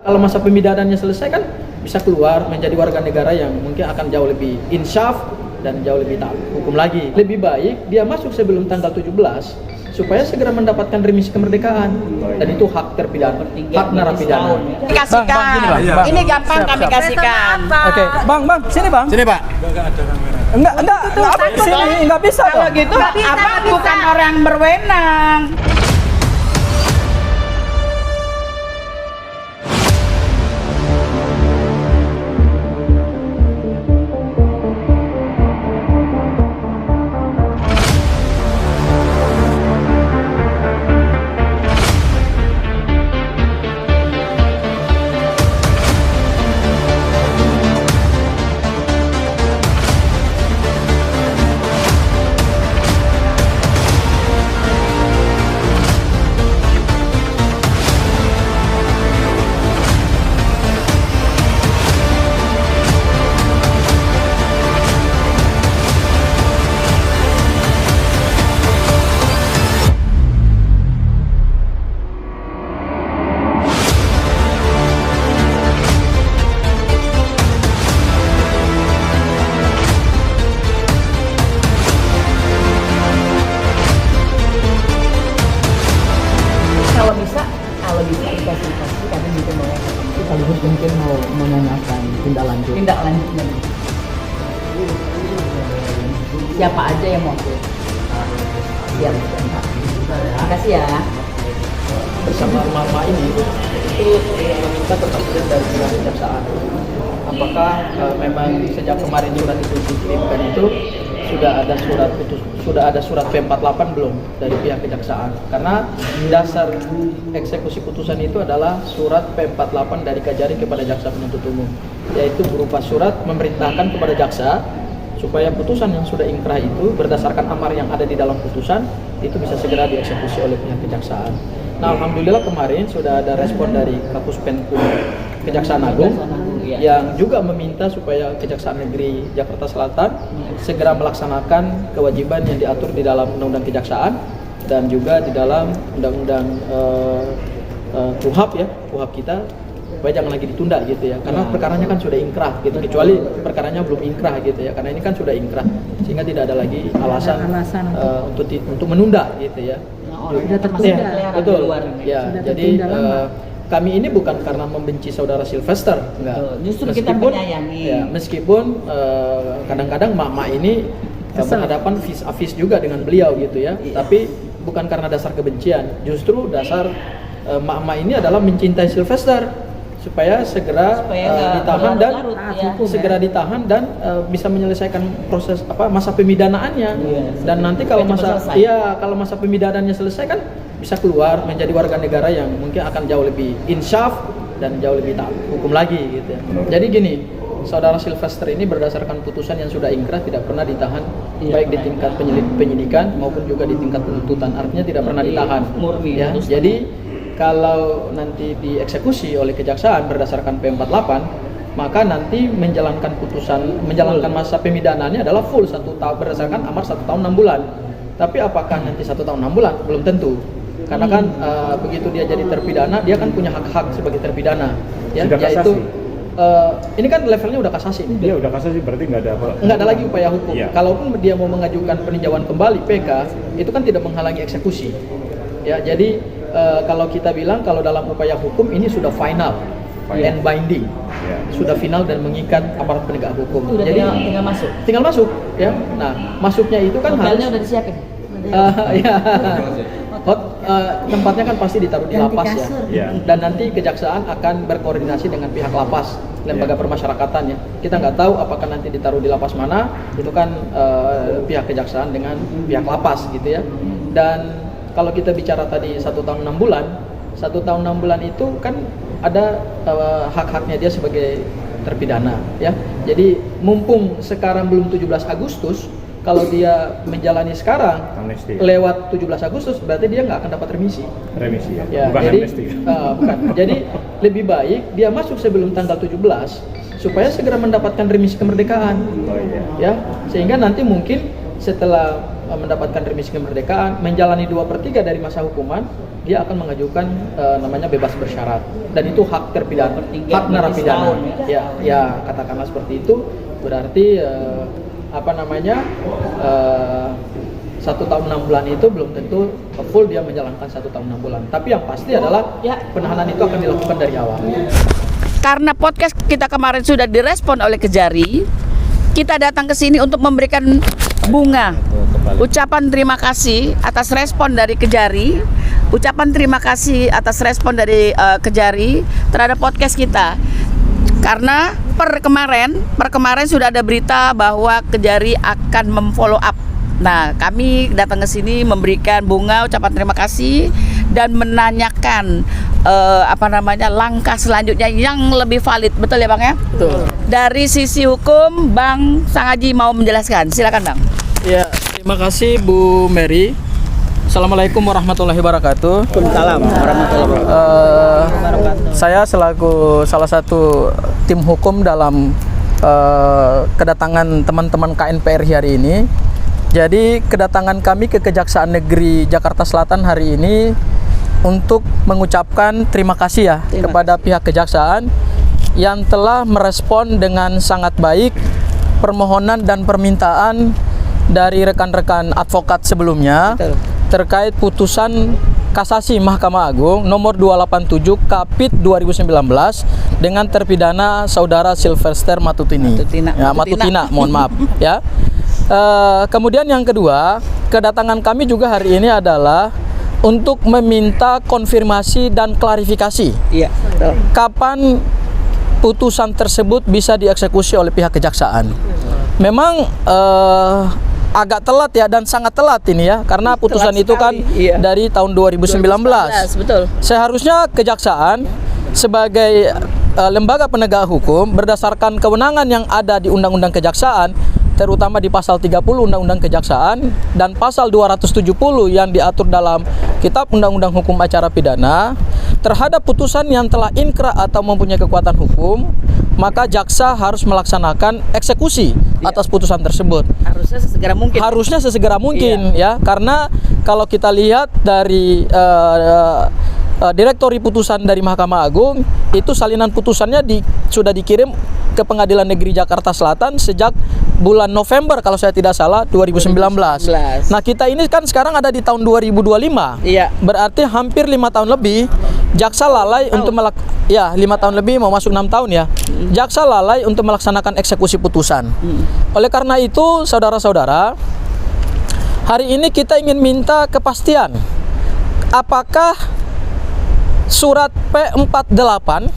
Kalau masa pemidanannya selesai kan bisa keluar menjadi warga negara yang mungkin akan jauh lebih insyaf dan jauh lebih taat hukum lagi. Lebih baik dia masuk sebelum tanggal 17 supaya segera mendapatkan remisi kemerdekaan, dan itu hak terpidana, hak narapidana. Kasihkan. Ini gampang kami kasihkan. Oke, Bang, sini Bang. Sini Pak. Enggak, sini enggak bisa Kalau dong. gitu abang bukan orang berwenang. Kalau bisa dikasih kami juga mau sekaligus mungkin mau menanyakan tindak lanjutnya. Siapa aja yang mau? Siap. Terima kasih ya. Bersama mama ini itu kita tetap lihat dari pihak kejaksaan. Apakah memang sejak kemarin surat itu dikirimkan itu sudah ada surat P48 belum dari pihak kejaksaan? Karena dasar eksekusi putusan itu adalah surat P48 dari Kajari kepada jaksa penuntut umum, yaitu berupa surat memerintahkan kepada jaksa supaya putusan yang sudah ingkrah itu berdasarkan amar yang ada di dalam putusan itu bisa segera dieksekusi oleh pihak kejaksaan. Nah, alhamdulillah kemarin sudah ada respon dari Kapus Penkum Kejaksaan Agung yang juga meminta supaya Kejaksaan Negeri Jakarta Selatan segera melaksanakan kewajiban yang diatur di dalam Undang-Undang Kejaksaan dan juga di dalam Undang-Undang KUHP kita, supaya jangan lagi ditunda gitu ya, karena perkaranya kan sudah ingkrah gitu, kecuali perkaranya belum ingkrah gitu ya, karena ini kan sudah ingkrah sehingga tidak ada lagi alasan untuk menunda gitu ya. Sudah tertunda. Betul. Ya, jadi kami ini bukan karena membenci saudara Sylvester, enggak. Justru kita menyayangi. Ya, meskipun kadang-kadang mama ini berhadapan vis-a-vis juga dengan beliau gitu ya. Tapi bukan karena dasar kebencian, justru dasar mama ini adalah mencintai Sylvester supaya segera ditahan dan segera ditahan dan bisa menyelesaikan proses masa pemidanaannya. Dan nanti kalau masa pemidanaannya selesai kan bisa keluar menjadi warga negara yang mungkin akan jauh lebih insyaf dan jauh lebih taat hukum lagi gitu ya. Jadi gini, saudara Sylvester ini berdasarkan putusan yang sudah ingkrah tidak pernah ditahan, baik di tingkat penyidikan maupun juga di tingkat penuntutan, artinya tidak pernah ditahan ya. Jadi kalau nanti dieksekusi oleh kejaksaan berdasarkan P48, maka nanti menjalankan masa pemidanaannya adalah full 1 tahun berdasarkan amar 1 tahun 6 bulan. Tapi apakah nanti 1 tahun 6 bulan? Belum tentu. Karena kan begitu dia jadi terpidana, dia kan punya hak-hak sebagai terpidana, ya, yaitu ini kan levelnya udah kasasi. Iya, udah kasasi, berarti nggak ada lagi upaya hukum. Iya. Kalaupun dia mau mengajukan peninjauan kembali PK, itu kan tidak menghalangi eksekusi. Ya, jadi kalau kita bilang kalau dalam upaya hukum ini sudah final and binding, sudah final dan mengikat aparat penegak hukum. Udah jadi tinggal masuk, ya. Nah, masuknya itu kan hotelnya udah disiapin. Tempatnya kan pasti ditaruh di lapas ya. Dan nanti kejaksaan akan berkoordinasi dengan pihak lapas, lembaga permasyarakatan ya. Kita nggak tahu apakah nanti ditaruh di lapas mana, itu kan pihak kejaksaan dengan pihak lapas gitu ya. Dan kalau kita bicara tadi 1 tahun 6 bulan, 1 tahun 6 bulan itu kan ada hak-haknya dia sebagai terpidana ya. Jadi mumpung sekarang belum 17 Agustus, kalau dia menjalani sekarang amnesti, lewat 17 Agustus berarti dia nggak akan dapat remisi ya. Bukan jadi amnesti. Bukan. Jadi lebih baik dia masuk sebelum tanggal 17 supaya segera mendapatkan remisi kemerdekaan ya, sehingga nanti mungkin setelah mendapatkan remisi kemerdekaan, menjalani 2/3 dari masa hukuman, dia akan mengajukan namanya bebas bersyarat, dan itu hak terpidana, hak narapidana. Ya katakanlah seperti itu. Berarti 1 tahun 6 bulan itu belum tentu full dia menjalankan 1 tahun 6 bulan. Tapi yang pasti adalah penahanan itu akan dilakukan dari awal. Karena podcast kita kemarin sudah direspon oleh Kejari, kita datang ke sini untuk memberikan bunga, ucapan terima kasih atas respon dari Kejari, ucapan terima kasih atas respon dari Kejari terhadap podcast kita. Karena per kemarin sudah ada berita bahwa Kejari akan memfollow up. Nah, kami datang ke sini memberikan bunga ucapan terima kasih dan menanyakan langkah selanjutnya yang lebih valid, betul ya Bang ya? Betul. Dari sisi hukum, Bang Sangaji mau menjelaskan, silakan Bang. Ya, terima kasih Bu Mary. Assalamualaikum warahmatullahi wabarakatuh. Waalaikumsalam warahmatullahi wabarakatuh. Saya selaku salah satu tim hukum dalam kedatangan teman-teman KNPRI hari ini. Jadi kedatangan kami ke Kejaksaan Negeri Jakarta Selatan hari ini untuk mengucapkan terima kasih kepada pihak kejaksaan yang telah merespon dengan sangat baik permohonan dan permintaan dari rekan-rekan advokat sebelumnya. Betul. Terkait putusan kasasi Mahkamah Agung nomor 287 Kapit 2019 dengan terpidana saudara Sylvester Matutina, mohon maaf ya. Kemudian yang kedua, kedatangan kami juga hari ini adalah untuk meminta konfirmasi dan klarifikasi. Iya, betul. Kapan putusan tersebut bisa dieksekusi oleh pihak kejaksaan? Memang agak telat ya, dan sangat telat ini ya, karena putusan itu kan dari tahun 2019. Betul. Seharusnya kejaksaan sebagai lembaga penegak hukum berdasarkan kewenangan yang ada di Undang-Undang Kejaksaan, terutama di pasal 30 Undang-Undang Kejaksaan dan pasal 270 yang diatur dalam Kitab Undang-Undang Hukum Acara Pidana, terhadap putusan yang telah inkrah atau mempunyai kekuatan hukum, maka jaksa harus melaksanakan eksekusi atas putusan tersebut. Harusnya sesegera mungkin. Harusnya sesegera mungkin ya, karena kalau kita lihat dari direktori putusan dari Mahkamah Agung, itu salinan putusannya sudah dikirim ke Pengadilan Negeri Jakarta Selatan sejak bulan November kalau saya tidak salah 2019. Nah, kita ini kan sekarang ada di tahun 2025. Iya. Berarti hampir 5 tahun lebih jaksa lalai untuk 5 tahun lebih mau masuk 6 tahun ya. Jaksa lalai untuk melaksanakan eksekusi putusan. Oleh karena itu, saudara-saudara, hari ini kita ingin minta kepastian apakah surat P48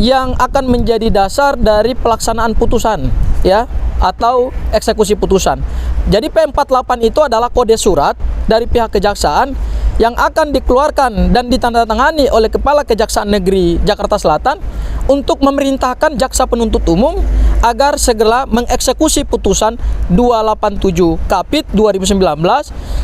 yang akan menjadi dasar dari pelaksanaan putusan ya, atau eksekusi putusan. Jadi P48 itu adalah kode surat dari pihak kejaksaan yang akan dikeluarkan dan ditandatangani oleh Kepala Kejaksaan Negeri Jakarta Selatan untuk memerintahkan jaksa penuntut umum agar segera mengeksekusi putusan 287 Kapit 2019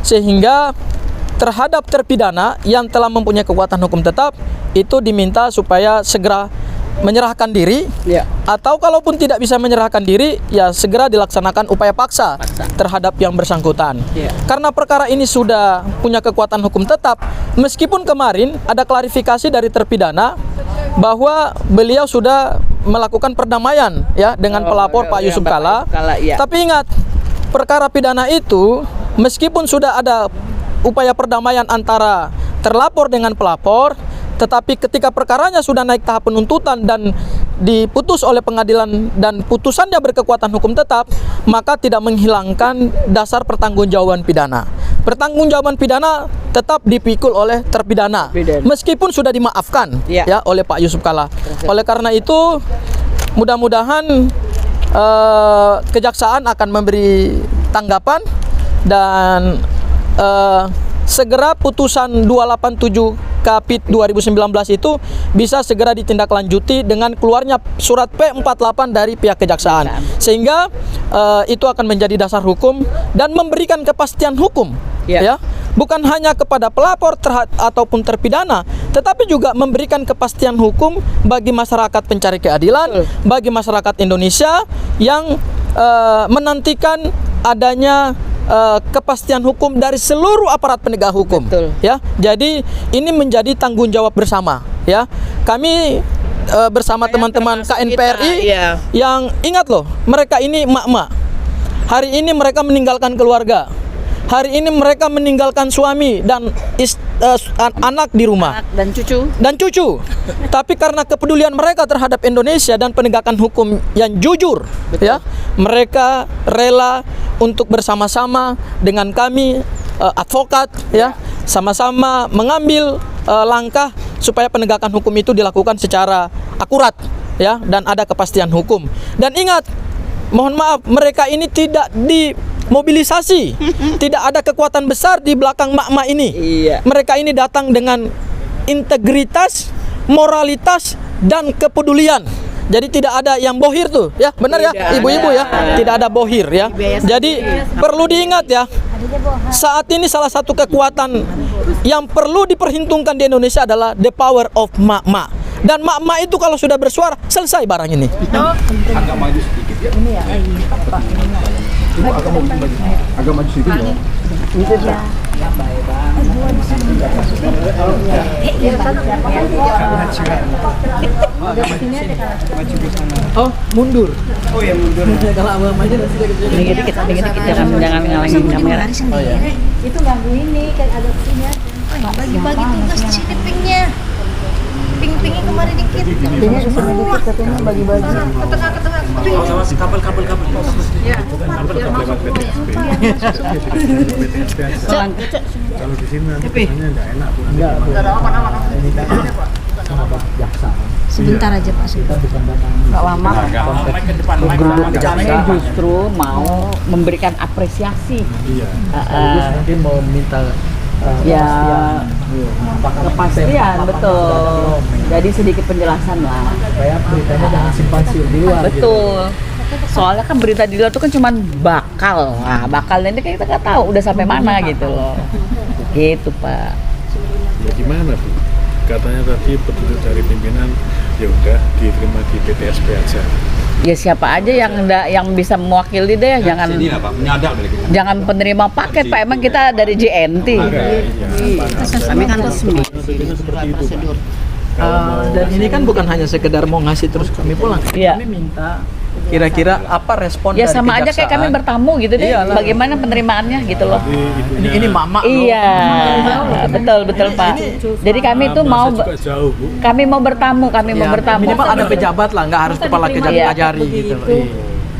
sehingga terhadap terpidana yang telah mempunyai kekuatan hukum tetap itu diminta supaya segera menyerahkan diri, atau kalaupun tidak bisa menyerahkan diri, ya segera dilaksanakan upaya paksa terhadap yang bersangkutan. Karena perkara ini sudah punya kekuatan hukum tetap, meskipun kemarin ada klarifikasi dari terpidana bahwa beliau sudah melakukan perdamaian ya dengan pelapor Pak Yusuf Kalla. Tapi ingat, perkara pidana itu meskipun sudah ada upaya perdamaian antara terlapor dengan pelapor, tetapi ketika perkaranya sudah naik tahap penuntutan dan diputus oleh pengadilan dan putusannya berkekuatan hukum tetap, maka tidak menghilangkan dasar pertanggungjawaban pidana. Pertanggungjawaban pidana tetap dipikul oleh terpidana meskipun sudah dimaafkan ya oleh Pak Yusuf Kalla. Oleh karena itu, mudah-mudahan kejaksaan akan memberi tanggapan dan segera putusan 287 Kapit 2019 itu bisa segera ditindaklanjuti dengan keluarnya surat P48 dari pihak kejaksaan, sehingga itu akan menjadi dasar hukum dan memberikan kepastian hukum ya, bukan hanya kepada pelapor ataupun terpidana, tetapi juga memberikan kepastian hukum bagi masyarakat pencari keadilan, bagi masyarakat Indonesia yang menantikan adanya kepastian hukum dari seluruh aparat penegak hukum. Betul. Ya, jadi ini menjadi tanggung jawab bersama. Ya, kami bersama teman-teman KNPRI yang ingat loh, mereka ini emak-emak. Hari ini mereka meninggalkan keluarga. Hari ini mereka meninggalkan suami dan anak di rumah. Dan cucu. Tapi karena kepedulian mereka terhadap Indonesia dan penegakan hukum yang jujur, ya, mereka rela untuk bersama-sama dengan kami advokat, ya, sama-sama mengambil langkah supaya penegakan hukum itu dilakukan secara akurat, ya, dan ada kepastian hukum. Dan ingat, mohon maaf, mereka ini tidak dimobilisasi, tidak ada kekuatan besar di belakang mak-mak ini. Iya. Mereka ini datang dengan integritas, moralitas, dan kepedulian. Jadi tidak ada yang bohir tuh, ya, benar ya, ibu-ibu ya, tidak ada bohir ya. Jadi perlu diingat ya, saat ini salah satu kekuatan yang perlu diperhitungkan di Indonesia adalah the power of mak-mak. Dan mak-mak itu kalau sudah bersuara, selesai barang ini. Agak maju sedikit ya. Ini ya, Pak. Ibu agak maju sedikit ya. Itu ya. Ya baik bang. Oh, mundur. Oh ya, mundur. Kalau abang aja nanti Dikit jangan ngalangin kamera. Oh ya. Itu ganggu ini kan ada punya bagi-bagi tugas di sini pingnya ping-pingnya kemarin dikit Pingnya kesini dikit katanya bagi-bagi. ke tengah ping Sama si kabel ya. Kabel lewat PTSP. PTSP aja. Kalau di sini nanti biasanya enggak enak Bu. Enggak ada apa-apa. Ini kan sama Pak Jaksa. sebentar aja Pak. Kita bukan datang Nggak lama. Kami Jaksa. justru mau memberikan apresiasi. Iya. Sekaligus mungkin mau minta Kepastian, betul. Jadi sedikit penjelasan lah. supaya beritanya jangan simpang siur di luar. Betul. Soalnya kan berita di luar itu kan cuman bakal. Nah, bakalnya ini kita nggak tahu udah sampai mana gitu loh. Gitu, Pak. Ya gimana Bu? Katanya tadi petunjuk dari pimpinan ya udah diterima di PTSP aja. Ya siapa aja yang bisa mewakili deh, jangan penerima paket Pak. Emang kita dari JNT. Kami kan resmi. Seperti itu Pak. Dan ini kan bukan hanya sekedar mau ngasih terus kami pulang. Iya. Kami minta kira-kira apa respon Ya dari sama aja kayak kami kejaksaan. bertamu gitu deh. Iyalah. Bagaimana penerimaannya gitu loh. Ini mama loh. Iya, betul Pak. Jadi kami itu mau juga jauh Bu. kami mau bertamu, Ya, bertamu. minimal ada pejabat lah, nggak harus kepala kejari gitu.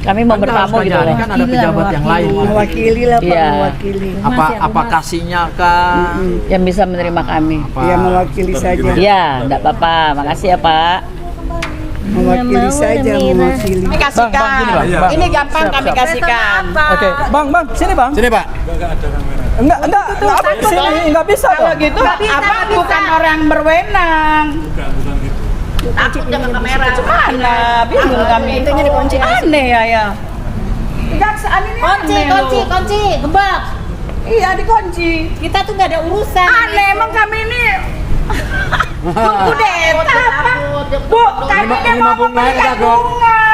Kami mau bertamu gitu loh. Kan ada pejabat yang lain. Mewakili lah Pak, Iya. mewakili. Apa kasihnya kah? Yang bisa menerima kami. Ya mewakili saja, Ya, enggak apa-apa. Makasih ya, Pak. mewakili saja, mewakili. Kami kasihkan. Bang, Bang. Ini gampang kami kasihkan. Oke, Bang, sini Bang. Sini Pak. Enggak, sini enggak bisa Kalau dong. gitu, Abang bukan orang berwenang. Takut jangan kamera. Mana? Bingung kami. Pintunya dikunci. Aneh ya. Kejaksaan ini Kunci, gebak. Iya, dikunci. Kita tuh nggak ada urusan. Aneh, emang kami ini kudeta apa? Bu, kami ini mau memberikan bunga.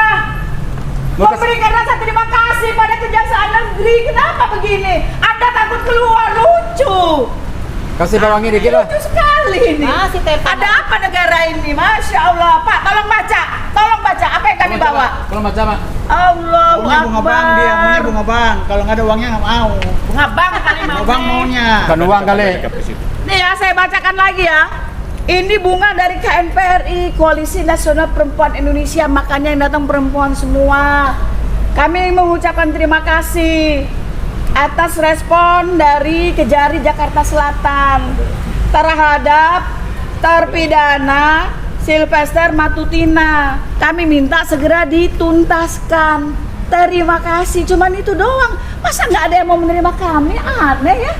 Memberikan rasa terima kasih pada Kejaksaan Negeri. Kenapa begini? Anda takut keluar, lucu. Kasih bawangnya dikit lah. Lucu sekali ini. Masih telepon. Ada apa negara ini? Masya Allah, Pak. Tolong baca apa yang kami bawa. Kalau macam apa? Allahu Akbar. Maunya bunga bang, kalau nggak ada uangnya nggak mau. Bunga bang kali mau. Bunga bang maunya. Bukan uang kali. Nih ya, saya bacakan lagi ya. Ini bunga dari KNPRI, Koalisi Nasional Perempuan Indonesia. Makanya yang datang perempuan semua. Kami mengucapkan terima kasih atas respon dari Kejari Jakarta Selatan terhadap terpidana Sylvester Matutina. Kami minta segera dituntaskan. Terima kasih, cuman itu doang. Masa nggak ada yang mau menerima kami? Aneh ya.